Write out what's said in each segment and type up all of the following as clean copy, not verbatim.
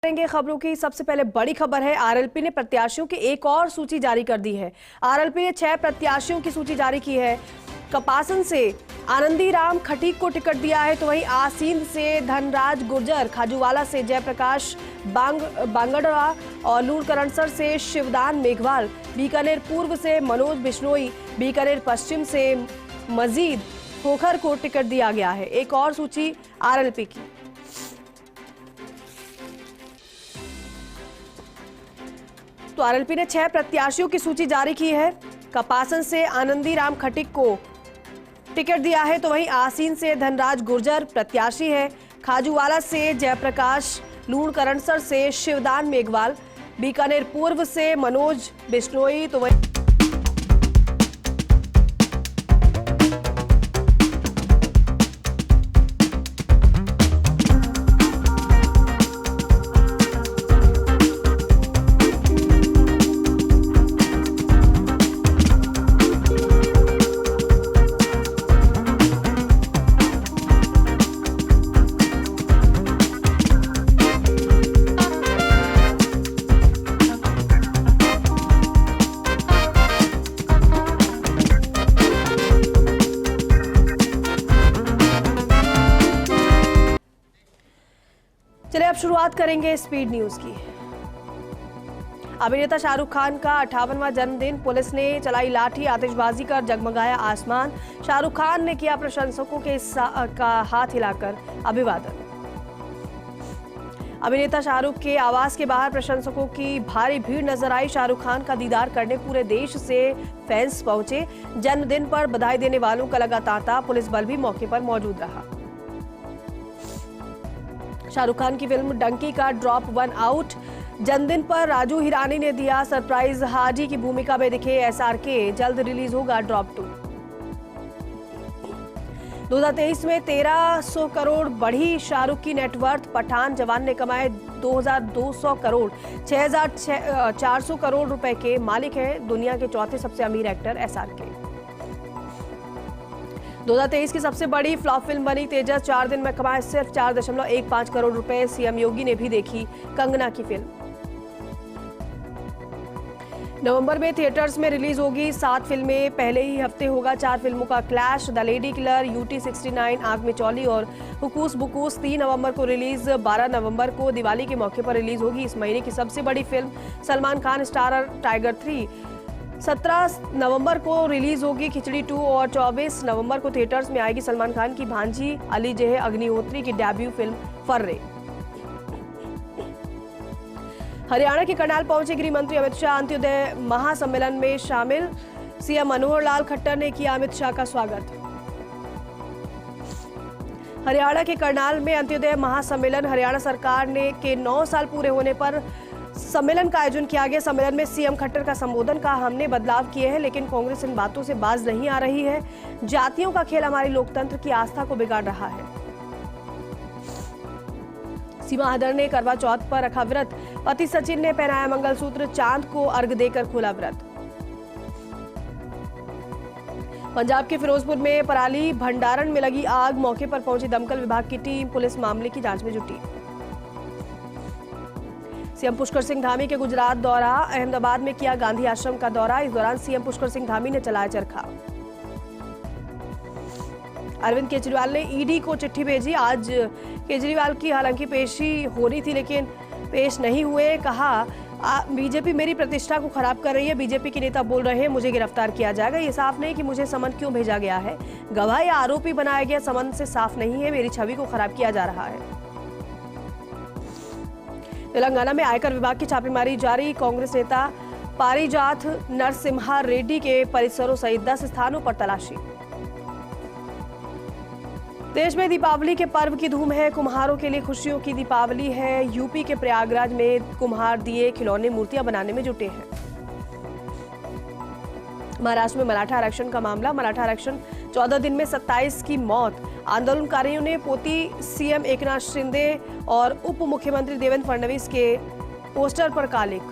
करेंगे खबरों की। सबसे पहले बड़ी खबर है, आरएलपी ने प्रत्याशियों की एक और सूची जारी कर दी है। आरएलपी ने 6 प्रत्याशियों की सूची जारी की है। कपासन से आनंदी राम खटीक को टिकट दिया है, तो वहीं आसींद से धनराज गुर्जर, खाजूवाला से जयप्रकाश बांगड़वा और लूणकरणसर से शिवदान मेघवाल, बीकानेर पूर्व से मनोज बिश्नोई, बीकानेर पश्चिम से मजीद खोखर को टिकट दिया गया है। एक और सूची आरएलपी की। तो आरएलपी ने 6 प्रत्याशियों की सूची जारी की है। कपासन से आनंदी राम खटीक को टिकट दिया है, तो वहीं आसीन से धनराज गुर्जर प्रत्याशी है, खाजूवाला से जयप्रकाश, लूणकरणसर से शिवदान मेघवाल, बीकानेर पूर्व से मनोज बिश्नोई, तो वहीं चलिए अब शुरुआत करेंगे स्पीड न्यूज की। अभिनेता शाहरुख खान का 58वां जन्मदिन, पुलिस ने चलाई लाठी, आतिशबाजी कर जगमगाया आसमान। शाहरुख खान ने किया प्रशंसकों के का हाथ हिलाकर अभिवादन। अभिनेता शाहरुख के आवास के बाहर प्रशंसकों की भारी भीड़ नजर आई। शाहरुख खान का दीदार करने पूरे देश से फैंस पहुंचे। जन्मदिन पर बधाई देने वालों का लगा तांता, पुलिस बल भी मौके पर मौजूद रहा। शाहरुख खान की फिल्म डंकी का ड्रॉप 1 आउट। जन्मदिन पर राजू हिरानी ने दिया सरप्राइज, हाजी की भूमिका में दिखे एसआरके। जल्द रिलीज होगा ड्रॉप 2। 2023 में 1300 करोड़ बढ़ी शाहरुख की नेटवर्थ। पठान जवान ने कमाए 2200 करोड़, 6400 करोड़ रुपए के मालिक हैं दुनिया के चौथे सबसे अमीर एक्टर एसआरके। 2023 की सबसे बड़ी फ्लॉप फिल्म बनी तेजस। 4 दिन में कमाए सिर्फ 4.15 करोड़ रुपए। सीएम योगी ने भी देखी कंगना की फिल्म। नवंबर में थिएटर्स में रिलीज होगी 7 फिल्में। पहले ही हफ्ते होगा 4 फिल्मों का clash. The lady killer, UT 69, आग में चौली और हुकूस बुकूस 3 नवंबर को रिलीज। 12 नवंबर को दिवाली के मौके पर रिलीज होगी इस महीने की सबसे बड़ी film Salman Khan starrer tiger 3। 17 नवंबर को रिलीज होगी खिचड़ी 2 और 24 नवंबर को थिएटर्स में आएगी सलमान खान की भांजी अली जेह अग्निहोत्री की डेब्यू फिल्म फर्रे। हरियाणा के करनाल पहुंचे गृह मंत्री अमित शाह, अंत्योदय महासम्मेलन में शामिल। सीएम मनोहर लाल खट्टर ने किया अमित शाह का स्वागत। हरियाणा के करनाल में अंत्योदय महासम्मेलन, हरियाणा सरकार ने के 9 साल पूरे होने पर सम्मेलन का आयोजन किया गया। सम्मेलन में सीएम खट्टर का संबोधन, कहा हमने बदलाव किए हैं लेकिन कांग्रेस इन बातों से बाज नहीं आ रही है। जातियों का खेल हमारी लोकतंत्र की आस्था को बिगाड़ रहा है। सीमा हदर ने करवा चौथ पर रखा व्रत। पति सचिन ने पहनाया मंगलसूत्र, चांद को अर्घ देकर खोला व्रत। पंजाब के फिरोजपुर में पराली भंडारण में लगी आग, मौके पर पहुंची दमकल विभाग की टीम, पुलिस मामले की जांच में जुटी। सीएम पुष्कर सिंह धामी के गुजरात दौरा, अहमदाबाद में किया गांधी आश्रम का दौरा। इस दौरान सीएम पुष्कर सिंह धामी ने चलाया चरखा। अरविंद केजरीवाल ने ईडी को चिट्ठी भेजी। आज केजरीवाल की हालांकि पेशी हो रही थी लेकिन पेश नहीं हुए। कहा बीजेपी मेरी प्रतिष्ठा को खराब कर रही है। बीजेपी के नेता बोल रहे हैं मुझे गिरफ्तार किया जाएगा। ये साफ नहीं कि मुझे समन क्यों भेजा गया है। गवाह या आरोपी बनाया गया समन से साफ नहीं है। मेरी छवि को खराब किया जा रहा है। तेलंगाना में आयकर विभाग की छापेमारी जारी। कांग्रेस नेता पारिजात नरसिम्हा रेड्डी के परिसरों सहित 10 स्थानों पर तलाशी। देश में दीपावली के पर्व की धूम है। कुम्हारों के लिए खुशियों की दीपावली है। यूपी के प्रयागराज में कुम्हार दिए, खिलौने, मूर्तियां बनाने में जुटे हैं। महाराष्ट्र में मराठा आरक्षण का मामला। मराठा आरक्षण 14 दिन में 27 की मौत। आंदोलनकारियों ने पोती सीएम एकनाथ शिंदे और उप मुख्यमंत्री देवेंद्र फडणवीस के पोस्टर पर कालिक।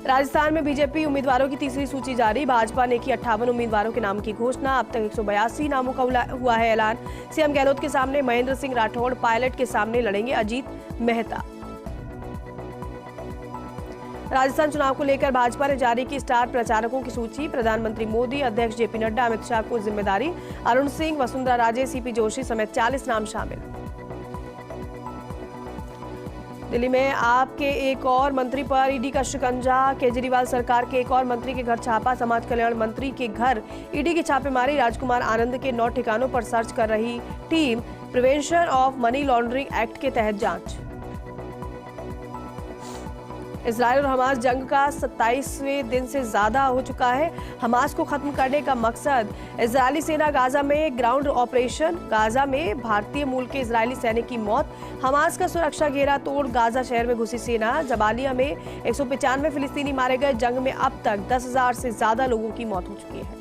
राजस्थान में बीजेपी उम्मीदवारों की तीसरी सूची जारी। भाजपा ने की 58 उम्मीदवारों के नाम की घोषणा। अब तक 182 नामों का हुआ है ऐलान। सीएम गहलोत के सामने महेंद्र सिंह राठौड़, पायलट के सामने लड़ेंगे अजीत मेहता। राजस्थान चुनाव को लेकर भाजपा ने जारी की स्टार प्रचारकों की सूची। प्रधानमंत्री मोदी, अध्यक्ष जेपी नड्डा, अमित शाह को जिम्मेदारी। अरुण सिंह, वसुंधरा राजे, सीपी जोशी समेत 40 नाम शामिल। दिल्ली में आपके एक और मंत्री पर ईडी का शिकंजा। केजरीवाल सरकार के एक और मंत्री के घर छापा। समाज कल्याण मंत्री के घर ईडी की छापेमारी। राजकुमार आनंद के 9 ठिकानों पर सर्च कर रही team. Prevention of money laundering act के तहत जांच। इजरायल और हमास जंग का 27वें दिन से ज्यादा हो चुका है। हमास को खत्म करने का मकसद। इजरायली सेना गाजा में ग्राउंड ऑपरेशन। गाजा में भारतीय मूल के इजरायली सैनिक की मौत। हमास का सुरक्षा घेरा तोड़ गाजा शहर में घुसी सेना। जबालिया में 195 फिलिस्तीनी मारे गए। जंग में अब तक 10,000 से ज्यादा लोगों की मौत हो चुकी है।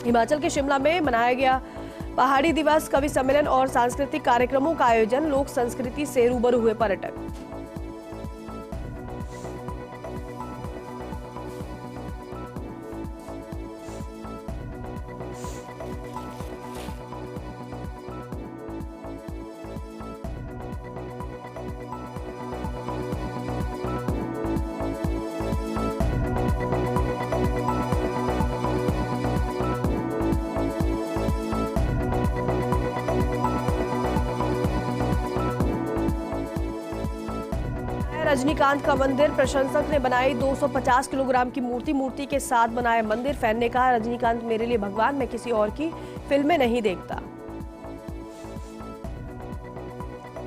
हिमाचल के शिमला में मनाया गया पहाड़ी दिवस। कवि सम्मेलन और सांस्कृतिक कार्यक्रमों का आयोजन। लोक संस्कृति से रूबरू हुए पर्यटक। रजनीकांत का मंदिर। प्रशंसक ने बनाई 250 किलोग्राम की मूर्ति के साथ बनाया मंदिर। फैन ने कहा, रजनीकांत मेरे लिए भगवान, मैं किसी और की फिल्में नहीं देखता।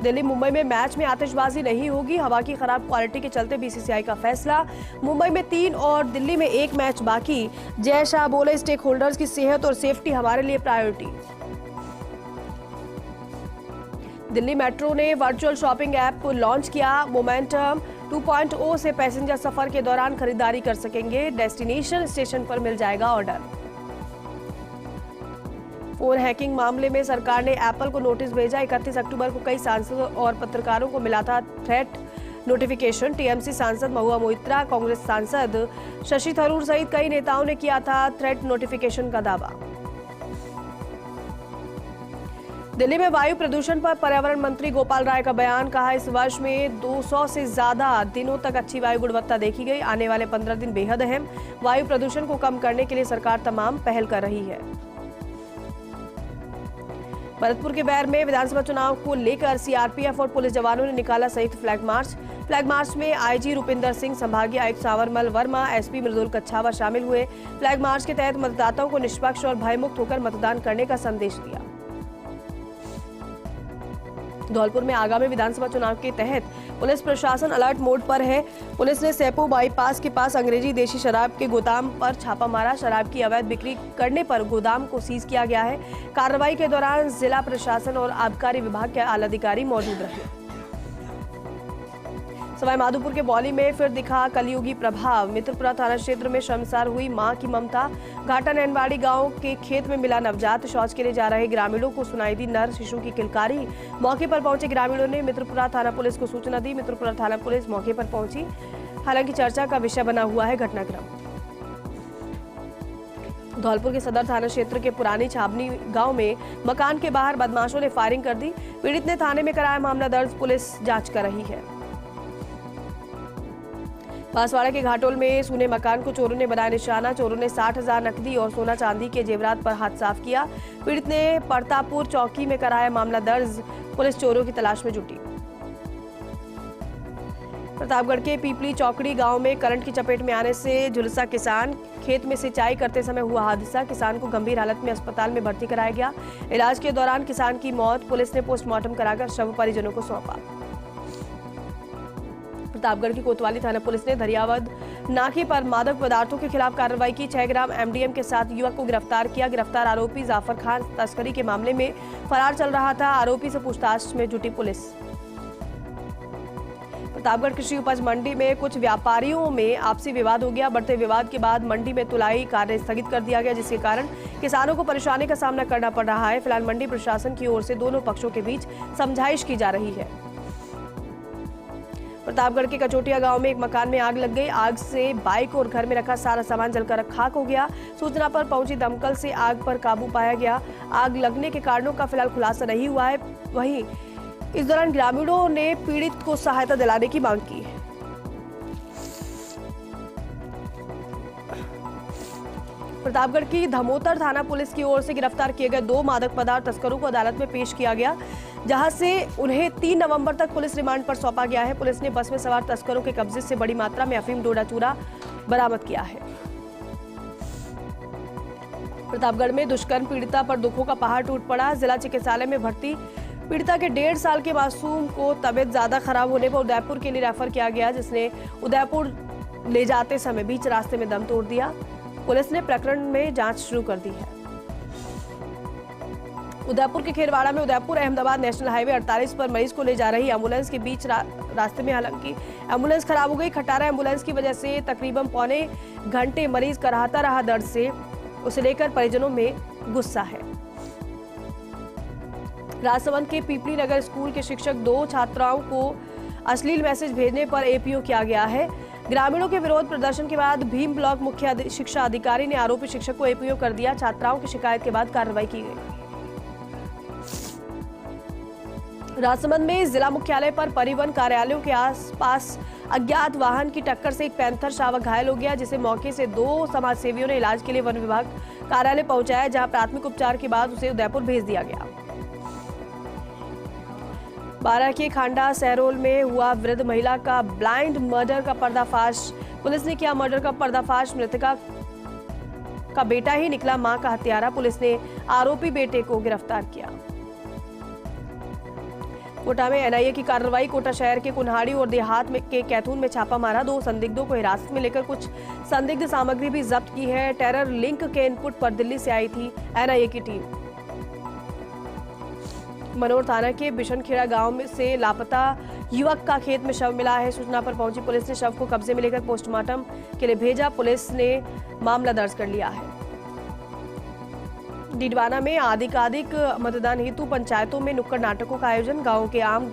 दिल्ली मुंबई में मैच में आतिशबाजी नहीं होगी। हवा की खराब क्वालिटी के चलते बीसीसीआई का फैसला। मुंबई में 3 और दिल्ली में 1 मैच बाकी। जय शाह बोले, स्टेक होल्डर्स की सेहत और सेफ्टी हमारे लिए प्रायोरिटी। दिल्ली मेट्रो ने वर्चुअल शॉपिंग ऐप लॉन्च किया। मोमेंटम 2.0 से पैसेंजर सफर के दौरान खरीदारी कर सकेंगे। डेस्टिनेशन स्टेशन पर मिल जाएगा ऑर्डर। फोन हैकिंग मामले में सरकार ने एप्पल को नोटिस भेजा। 31 अक्टूबर को कई सांसदों और पत्रकारों को मिला था थ्रेट नोटिफिकेशन। टीएमसी सांसद महुआ मोइत्रा, कांग्रेस सांसद शशि थरूर सहित कई नेताओं ने किया था थ्रेट नोटिफिकेशन का दावा। दिल्ली में वायु प्रदूषण पर पर्यावरण मंत्री गोपाल राय का बयान। कहा, इस वर्ष में 200 से ज्यादा दिनों तक अच्छी वायु गुणवत्ता देखी गई। आने वाले 15 दिन बेहद अहम। वायु प्रदूषण को कम करने के लिए सरकार तमाम पहल कर रही है। भरतपुर के बैर में विधानसभा चुनाव को लेकर सीआरपीएफ और पुलिस जवानों ने निकाला संयुक्त फ्लैग मार्च। फ्लैग मार्च में आईजी रुपिंदर सिंह, संभागीय आयुक्त सांवरमल वर्मा, एसपी मृदुल कच्छावा शामिल हुए। फ्लैग मार्च के तहत मतदाताओं को निष्पक्ष और भयमुक्त होकर मतदान करने का संदेश दिया। धौलपुर में आगामी विधानसभा चुनाव के तहत पुलिस प्रशासन अलर्ट मोड पर है। पुलिस ने सेपो बाईपास के पास अंग्रेजी देशी शराब के गोदाम पर छापा मारा। शराब की अवैध बिक्री करने पर गोदाम को सीज किया गया है। कार्रवाई के दौरान जिला प्रशासन और आबकारी विभाग के आला अधिकारी मौजूद रहे। सवाई माधोपुर के बौली में फिर दिखा कलयुगी प्रभाव। मित्रपुरा थाना क्षेत्र में शर्मसार हुई मां की ममता। घाटा नैनवाड़ी गांव के खेत में मिला नवजात। शौच के लिए जा रहे ग्रामीणों को सुनाई दी नर शिशु की किलकारी। मौके पर पहुंचे ग्रामीणों ने मित्रपुरा थाना पुलिस को सूचना दी। मित्रपुरा थाना पुलिस मौके पर पहुंची। हालांकि चर्चा का विषय बना हुआ है घटनाक्रम। धौलपुर के सदर थाना क्षेत्र के पुरानी छाबनी गांव में मकान के बाहर बदमाशों ने फायरिंग कर दी। पीड़ित ने थाने में कराया मामला दर्ज। पुलिस जांच कर रही है। बांसवाड़ा के घाटोल में सूने मकान को चोरों ने बनाया निशाना। चोरों ने 60,000 नकदी और सोना चांदी के जेवरात पर हाथ साफ किया। पीड़ित ने परतापुर चौकी में कराया मामला दर्ज। पुलिस चोरों की तलाश में जुटी। प्रतापगढ़ के पीपली चौकड़ी गांव में करंट की चपेट में आने से झुलसा किसान। खेत में सिंचाई करते समय हुआ हादसा। किसान को गंभीर हालत में अस्पताल में भर्ती कराया गया। इलाज के दौरान किसान की मौत। पुलिस ने पोस्टमार्टम कराकर शव परिजनों को सौंपा। प्रतापगढ़ की कोतवाली थाना पुलिस ने धरियावद नाके पर मादक पदार्थों के खिलाफ कार्रवाई की। 6 ग्राम एमडीएम के साथ युवक को गिरफ्तार किया। गिरफ्तार आरोपी जाफर खान तस्करी के मामले में फरार चल रहा था। आरोपी से पूछताछ में जुटी पुलिस। प्रतापगढ़ कृषि उपज मंडी में कुछ व्यापारियों में आपसी विवाद हो गया। बढ़ते विवाद के बाद मंडी में तुलाई कार्य स्थगित कर दिया गया, जिसके कारण किसानों को परेशानी का सामना करना पड़ रहा है। फिलहाल मंडी प्रशासन की ओर से दोनों पक्षों के बीच समझाइश की जा रही है। प्रतापगढ़ के कचोटिया गांव में एक मकान में आग लग गई। आग से बाइक और घर में रखा सारा सामान जलकर खाक हो गया। सूचना पर पहुंची दमकल से आग पर काबू पाया गया। आग लगने के कारणों का फिलहाल खुलासा नहीं हुआ है। वहीं इस दौरान ग्रामीणों ने पीड़ित को सहायता दिलाने की मांग की है। प्रतापगढ़ की धमोतर थाना पुलिस की ओर से गिरफ्तार किए गए 2 मादक पदार्थ तस्करों को अदालत में पेश किया गया, जहां से उन्हें 3 नवंबर तक पुलिस रिमांड पर सौंपा गया है। पुलिस ने बस में सवार तस्करों के कब्जे से बड़ी मात्रा में अफीम डोडा चूरा बरामद किया है। प्रतापगढ़ में दुष्कर्म पीड़िता पर दुखों का पहाड़ टूट पड़ा। जिला चिकित्सालय में भर्ती पीड़िता के 1.5 साल के मासूम को तबीयत ज्यादा खराब होने पर उदयपुर के लिए रेफर किया गया, जिसने उदयपुर ले जाते समय बीच रास्ते में दम तोड़ दिया। पुलिस ने प्रकरण में जांच शुरू कर दी है। उदयपुर के खेरवाड़ा में उदयपुर अहमदाबाद नेशनल हाईवे 48 पर मरीज को ले जा रही एम्बुलेंस के बीच रास्ते में हालांकि एम्बुलेंस खराब हो गई। खटारा एम्बुलेंस की वजह से तकरीबन पौने घंटे मरीज कराहता रहा दर्द से। उसे लेकर परिजनों में गुस्सा है। राजसमंद के पीपली नगर स्कूल के शिक्षक 2 छात्राओं को अश्लील मैसेज भेजने पर एपीओ किया गया है। ग्रामीणों के विरोध प्रदर्शन के बाद भीम ब्लॉक मुख्य शिक्षा अधिकारी ने आरोपी शिक्षक को एपीओ कर दिया। छात्राओं की शिकायत के बाद कार्रवाई की गई। राजसमंद में जिला मुख्यालय पर परिवहन कार्यालयों के आसपास अज्ञात वाहन की टक्कर से एक पैंथर शावक घायल हो गया, जिसे मौके से 2 समाजसेवियों ने इलाज के लिए वन विभाग कार्यालय पहुंचाया, जहां प्राथमिक उपचार के बाद उसे उदयपुर भेज दिया गया। बारां के खांडा सहरोल में हुआ वृद्ध महिला का ब्लाइंड मर्डर का पर्दाफाश। पुलिस ने किया मर्डर का पर्दाफाश। मृतका का बेटा ही निकला मां का हत्यारा। पुलिस ने आरोपी बेटे को गिरफ्तार किया। कोटा में एनआईए की कार्रवाई। कोटा शहर के कुन्हाड़ी और देहात में के कैथून में छापा मारा। 2 संदिग्धों को हिरासत में लेकर कुछ संदिग्ध सामग्री भी जब्त की है। टेरर लिंक के इनपुट पर दिल्ली से आई थी एनआईए की टीम। मनोर थाना के बिशनखेड़ा गांव में से लापता युवक का खेत में शव मिला है। सूचना पर पहुंची पुलिस ने शव को कब्जे में लेकर पोस्टमार्टम के लिए भेजा। पुलिस ने मामला दर्ज कर लिया है। डीडवाना में आधिकारिक मतदान हेतु पंचायतों में नुक्कड़ नाटकों का आयोजन। गांव के आम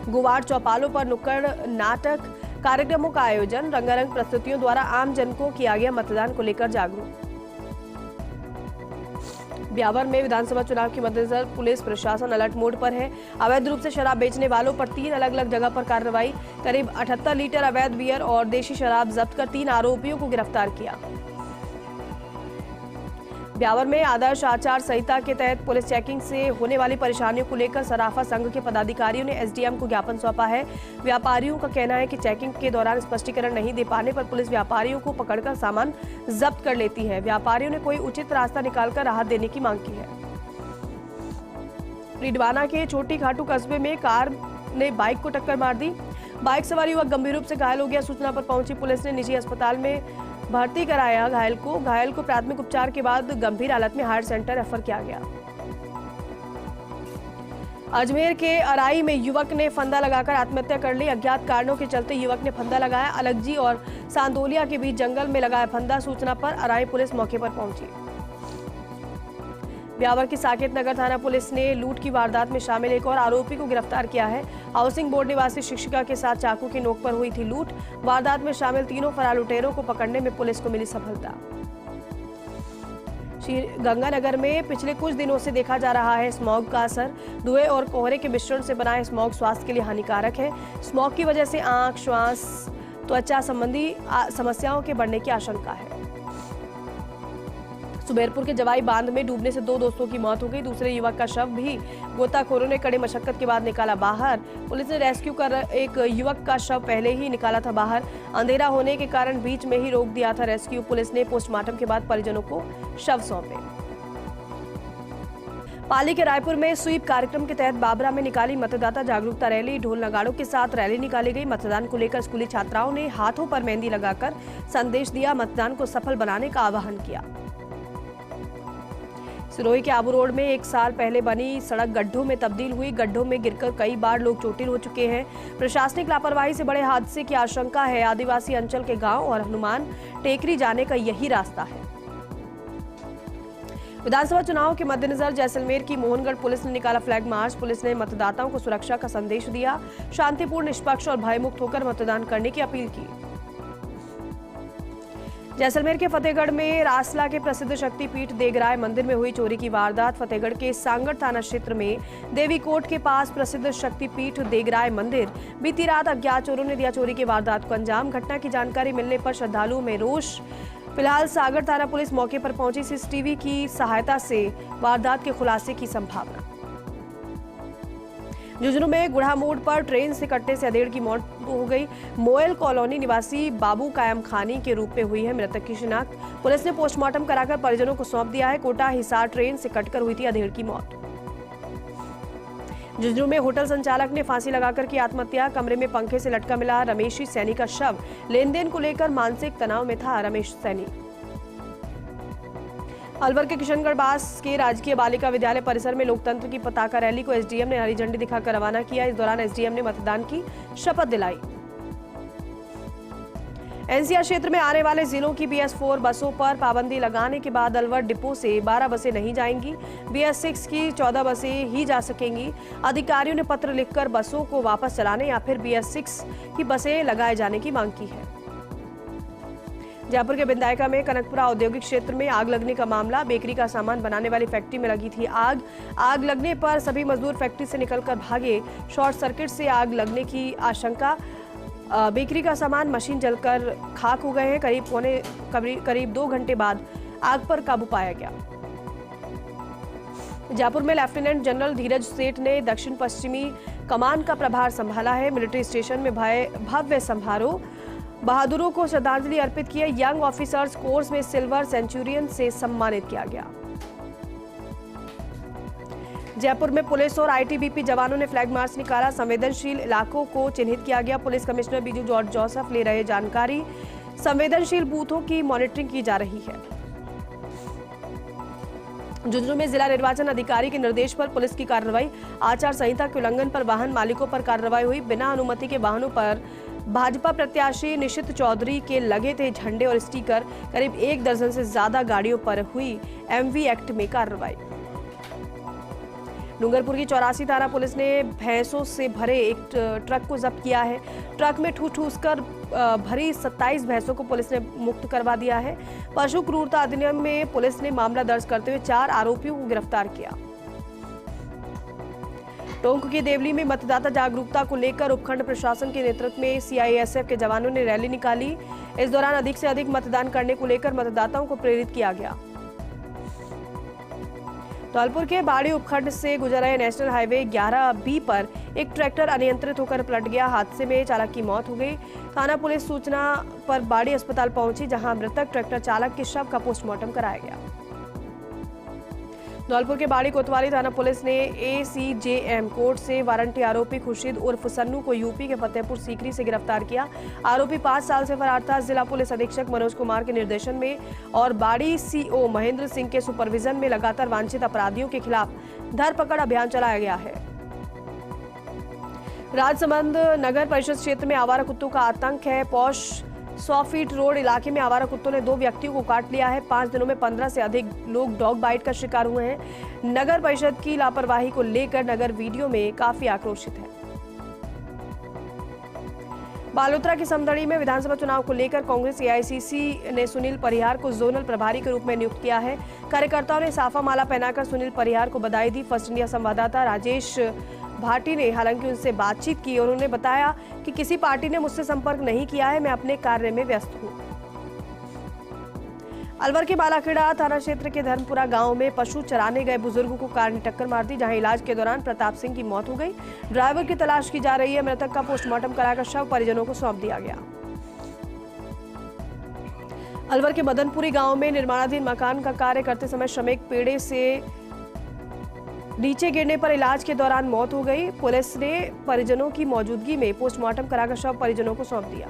गुवाड़ चौपालों पर नुक्कड़ नाटक कार्यक्रमों का आयोजन। रंगारंग प्रस्तुतियों द्वारा आम जन को किया गया मतदान को लेकर जागरूक। ब्यावर में विधानसभा चुनाव के मद्देनजर पुलिस प्रशासन अलर्ट मोड पर है। अवैध रूप से शराब बेचने वालों पर 3 अलग अलग जगह पर कार्रवाई। करीब 78 लीटर अवैध बियर और देशी शराब जब्त कर 3 आरोपियों को गिरफ्तार किया। ब्यावर में आदर्श आचार संहिता के तहत पुलिस चेकिंग से होने वाली परेशानियों को लेकर सराफा संघ के पदाधिकारियों ने एसडीएम को ज्ञापन सौंपा है। व्यापारियों का कहना है कि चेकिंग के दौरान स्पष्टीकरण नहीं दे पाने पर पुलिस व्यापारियों को पकड़कर सामान जब्त कर लेती है। व्यापारियों ने कोई उचित रास्ता निकालकर राहत देने की मांग की है। डीडवाना के छोटी खाटू कस्बे में कार ने बाइक को टक्कर मार दी। बाइक सवार युवक गंभीर रूप से घायल हो गया। सूचना पर पहुंची पुलिस ने निजी अस्पताल में भर्ती कराया। घायल को प्राथमिक उपचार के बाद गंभीर हालत में हायर सेंटर रेफर किया गया। अजमेर के अराई में युवक ने फंदा लगाकर आत्महत्या कर ली। अज्ञात कारणों के चलते युवक ने फंदा लगाया। अलगजी और सांदोलिया के बीच जंगल में लगाया फंदा। सूचना पर अराई पुलिस मौके पर पहुंची। ब्यावर की साकेत नगर थाना पुलिस ने लूट की वारदात में शामिल एक और आरोपी को गिरफ्तार किया है। हाउसिंग बोर्ड निवासी शिक्षिका के साथ चाकू की नोक पर हुई थी लूट। वारदात में शामिल 3 फरार लुटेरों को पकड़ने में पुलिस को मिली सफलता। गंगानगर में पिछले कुछ दिनों से देखा जा रहा है स्मॉग का असर। धुएं और कोहरे के मिश्रण से बना स्मॉग स्वास्थ्य के लिए हानिकारक है। स्मॉग की वजह से आंख, श्वास, त्वचा संबंधी समस्याओं के बढ़ने की आशंका है। सुबेरपुर के जवाई बांध में डूबने से 2 दोस्तों की मौत हो गई। दूसरे युवक का शव भी गोताखोरों ने कड़ी मशक्कत के बाद निकाला बाहर। पुलिस ने रेस्क्यू कर एक युवक का शव पहले ही निकाला था बाहर। अंधेरा होने के कारण बीच में ही रोक दिया था रेस्क्यू। पुलिस ने पोस्टमार्टम के बाद परिजनों को शव सौंपे। पाली के रायपुर में स्वीप कार्यक्रम के तहत बाबरा में निकाली मतदाता जागरूकता रैली। ढोल नगाड़ों के साथ रैली निकाली गई। मतदान को लेकर स्कूली छात्राओं ने हाथों पर मेहंदी लगाकर संदेश दिया। मतदान को सफल बनाने का आह्वान किया। सिरोही के आबू रोड में 1 साल पहले बनी सड़क गड्ढों में तब्दील हुई। गड्ढों में गिरकर कई बार लोग चोटिल हो चुके हैं। प्रशासनिक लापरवाही से बड़े हादसे की आशंका है। आदिवासी अंचल के गांव और हनुमान टेकरी जाने का यही रास्ता है। विधानसभा चुनाव के मद्देनजर जैसलमेर की मोहनगढ़ पुलिस ने निकाला फ्लैग मार्च। पुलिस ने मतदाताओं को सुरक्षा का संदेश दिया, शांतिपूर्ण, निष्पक्ष और भयमुक्त होकर मतदान करने की अपील की। जैसलमेर के फतेहगढ़ में रासला के प्रसिद्ध शक्तिपीठ देगराय मंदिर में हुई चोरी की वारदात। फतेहगढ़ के सांगड़ थाना क्षेत्र में देवी कोट के पास प्रसिद्ध शक्तिपीठ देगराय मंदिर बीती रात अज्ञात चोरों ने दिया चोरी की वारदात को अंजाम। घटना की जानकारी मिलने पर श्रद्धालुओं में रोष। फिलहाल सागर थाना पुलिस मौके पर पहुंची। सीसीटीवी की सहायता से वारदात के खुलासे की संभावना। झुंझुनू में गुढ़ा मोड़ पर ट्रेन से कटने से अधेड़ की मौत हो गई। मोयल कॉलोनी निवासी बाबू कायम खानी के रूप में हुई है मृतक की शिनाख्त। पुलिस ने पोस्टमार्टम कराकर परिजनों को सौंप दिया है। कोटा हिसार ट्रेन से कटकर हुई थी अधेड़ की मौत। झुंझुनू में होटल संचालक ने फांसी लगाकर की आत्महत्या। कमरे में पंखे से लटका मिला रमेशी सैनी का शव। लेन देन को लेकर मानसिक तनाव में था रमेश सैनी। अलवर के किशनगढ़ बास के राजकीय बालिका विद्यालय परिसर में लोकतंत्र की पताका रैली को एसडीएम ने हरी झंडी दिखाकर रवाना किया। इस दौरान एसडीएम ने मतदान की शपथ दिलाई। एनसीआर क्षेत्र में आने वाले जिलों की BS4 बसों पर पाबंदी लगाने के बाद अलवर डिपो से 12 बसें नहीं जाएंगी। BS6 की 14 बसें ही जा सकेंगी। अधिकारियों ने पत्र लिखकर बसों को वापस चलाने या फिर BS6 की बसें लगाए जाने की मांग की है। जयपुर के बिंदायका में कनकपुरा औद्योगिक क्षेत्र में आग लगने का मामला। बेकरी का सामान बनाने वाली फैक्ट्री में लगी थी आग लगने पर सभी मजदूर फैक्ट्री से निकलकर भागे। शॉर्ट सर्किट से आग लगने की आशंका। बेकरी का सामान मशीन जलकर खाक हो गए हैं। करीब 2 घंटे बाद आग पर काबू पाया गया। जयपुर में लेफ्टिनेंट जनरल धीरज सेठ ने दक्षिण पश्चिमी कमान का प्रभार संभाला है। मिलिट्री स्टेशन में भव्य समारोह। बहादुरों को श्रद्धांजलि अर्पित किए। यंग ऑफिसर्स कोर्स में सिल्वर सेंचुरियन से सम्मानित किया गया। जयपुर में पुलिस और आईटीबीपी जवानों ने फ्लैग मार्च निकाला। संवेदनशील इलाकों को चिन्हित किया गया। Police commissioner Biju George Joseph ले रहे जानकारी। संवेदनशील बूथों की मॉनिटरिंग की जा रही है। झुंझुनू में जिला निर्वाचन अधिकारी के निर्देश पर पुलिस की कार्रवाई। आचार संहिता के उल्लंघन पर वाहन मालिकों पर कार्रवाई हुई। बिना अनुमति के वाहनों पर भाजपा प्रत्याशी निशित चौधरी के लगे थे झंडे और स्टिकर। करीब 1 दर्जन से ज्यादा गाड़ियों पर हुई MV एक्ट में कार्रवाई। डूंगरपुर की 84 थाना पुलिस ने भैंसों से भरे एक ट्रक को जब्त किया है। ट्रक में ठूस कर भरी 27 भैंसों को पुलिस ने मुक्त करवा दिया है। पशु क्रूरता अधिनियम में पुलिस ने मामला दर्ज करते हुए 4 आरोपियों को गिरफ्तार किया। टोंक के देवली में मतदाता जागरूकता को लेकर उपखंड प्रशासन के नेतृत्व में CISF के जवानों ने रैली निकाली। इस दौरान अधिक से अधिक मतदान करने को लेकर मतदाताओं को प्रेरित किया गया। धौलपुर के बाड़ी उपखंड से गुजर रहे नेशनल हाईवे 11B पर एक ट्रैक्टर अनियंत्रित होकर पलट गया। हादसे में चालक की मौत हो गई। थाना पुलिस सूचना पर बाड़ी अस्पताल पहुंची, जहां मृतक ट्रैक्टर चालक के शव का पोस्टमार्टम कराया गया। धौलपुर के बाड़ी कोतवाली थाना पुलिस ने ACJM कोर्ट से वारंटी आरोपी खुर्शीद उर्फ सन्नू को यूपी के फतेहपुर सीकरी से गिरफ्तार किया। आरोपी 5 साल से फरार था। जिला पुलिस अधीक्षक मनोज कुमार के निर्देशन में और बाड़ी CO महेंद्र सिंह के सुपरविजन में लगातार वांछित अपराधियों के खिलाफ धरपकड़ अभियान चलाया गया है। राजसमंद नगर परिषद क्षेत्र में आवारा कुत्तों का आतंक है। पौष 100 फीट रोड इलाके में आवारा कुत्तों ने 2 व्यक्तियों को काट लिया है। 5 दिनों में 15 से अधिक लोग डॉग बाइट का शिकार हुए हैं। नगर परिषद की लापरवाही को लेकर नगर वीडियो में काफी आक्रोशित है। बालोतरा की समदड़ी में विधानसभा चुनाव को लेकर कांग्रेस AICC ने सुनील परिहार को जोनल प्रभारी के रूप में नियुक्त किया है। कार्यकर्ताओं ने साफा माला पहनाकर सुनील परिहार को बधाई दी। फर्स्ट इंडिया संवाददाता राजेश भाटी ने हालांकि उनसे बातचीत की और उन्होंने बताया कि किसी पार्टी ने मुझसे संपर्क नहीं किया है, मैं अपने कार्य में व्यस्त हूं। अलवर के बालाखेड़ा थाना क्षेत्र के धर्मपुरा गांव में पशु चराने गए बुजुर्ग को कार ने टक्कर मार दी, जहां इलाज के दौरान प्रताप सिंह की मौत हो गई। ड्राइवर की तलाश की जा रही है। मृतक का पोस्टमार्टम कराकर शव परिजनों को सौंप दिया गया। अलवर के मदनपुरी गांव में निर्माणाधीन मकान का कार्य करते समय श्रमिक पेड़े से नीचे गिरने पर इलाज के दौरान मौत हो गई। पुलिस ने परिजनों की मौजूदगी में पोस्टमार्टम कराकर शव परिजनों को सौंप दिया।